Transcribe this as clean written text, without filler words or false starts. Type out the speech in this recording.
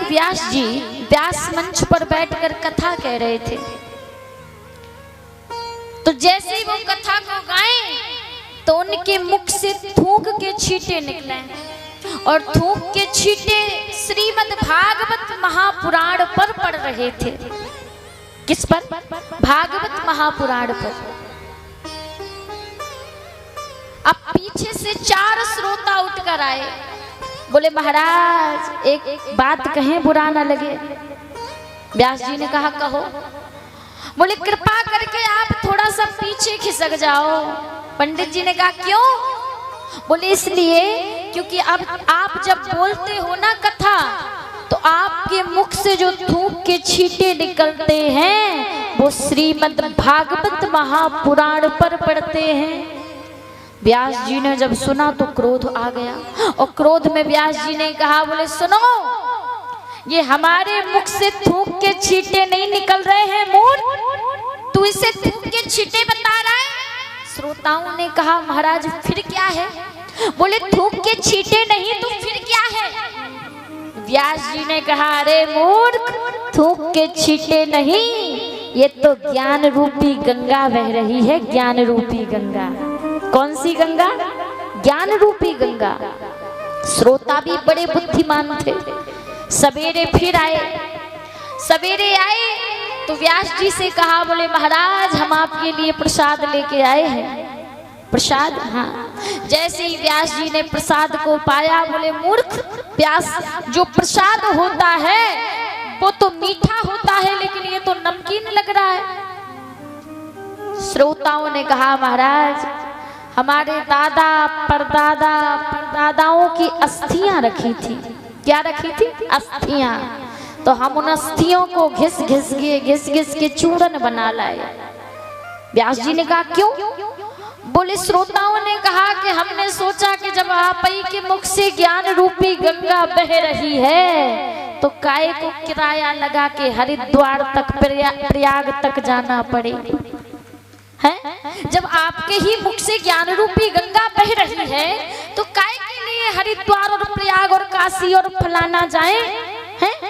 व्यास जी व्यास मंच पर बैठकर कथा कह रहे थे, तो जैसे ही वो कथा को गाए तो उनके मुख से थूक के छींटे निकले और थूक के छींटे श्रीमद् भागवत महापुराण पर पड़ रहे थे। किस पर? भागवत महापुराण पर। अब पीछे से 4 श्रोता उठकर आए, बोले महाराज एक बात कहें, बुरा ना लगे। व्यास जी ने कहा कहो। बोले कृपा करके आप थोड़ा सा पीछे खिसक जाओ। पंडित जी ने कहा क्यों? बोले इसलिए क्योंकि अब आप जब बोलते हो ना कथा, तो आपके मुख से जो थूक के छींटे निकलते हैं वो श्रीमद् भागवत महापुराण पर पड़ते हैं। व्यास जी ने जब सुना तो क्रोध आ गया और क्रोध में व्यास जी ने कहा, बोले सुनो, ये हमारे मुख से थूक के छींटे नहीं निकल रहे हैं मूर्ख, तू इसे थूक के छींटे बता रहा है। श्रोताओं ने कहा महाराज फिर क्या है? बोले थूक के छींटे नहीं तो फिर क्या है? व्यास जी ने कहा अरे मूर्ख, थूक के छींटे नहीं, ये तो ज्ञान रूपी गंगा बह रही है, ज्ञान रूपी गंगा। कौन सी गंगा? ज्ञान रूपी गंगा। श्रोता भी बड़े बुद्धिमान थे। सवेरे फिर आए, सवेरे आए तो व्यास जी से कहा, बोले महाराज हम आपके लिए प्रसाद लेके आए हैं। प्रसाद? हाँ। जैसे ही व्यास जी ने प्रसाद को पाया, बोले मूर्ख, व्यास जो प्रसाद होता है वो तो मीठा होता है, लेकिन ये तो नमकीन लग रहा है। श्रोताओं ने कहा महाराज हमारे दादा परदादा परदादाओं की अस्थियां रखी थी। क्या रखी थी? अस्थियां। तो हम उन अस्थियों को घिस घिस के चूरन बना लाए। व्यास जी ने कहा क्यों? बोले श्रोताओं ने कहा कि हमने सोचा कि जब आप ही के मुख से ज्ञान रूपी गंगा बह रही है तो काय को किराया लगा के हरिद्वार तक प्रयाग तक जाना पड़े है? जब आपके ही मुख से ज्ञान रूपी गंगा बह रही है तो काय के लिए हरिद्वार और प्रयाग और काशी और फलाना जाए हैं?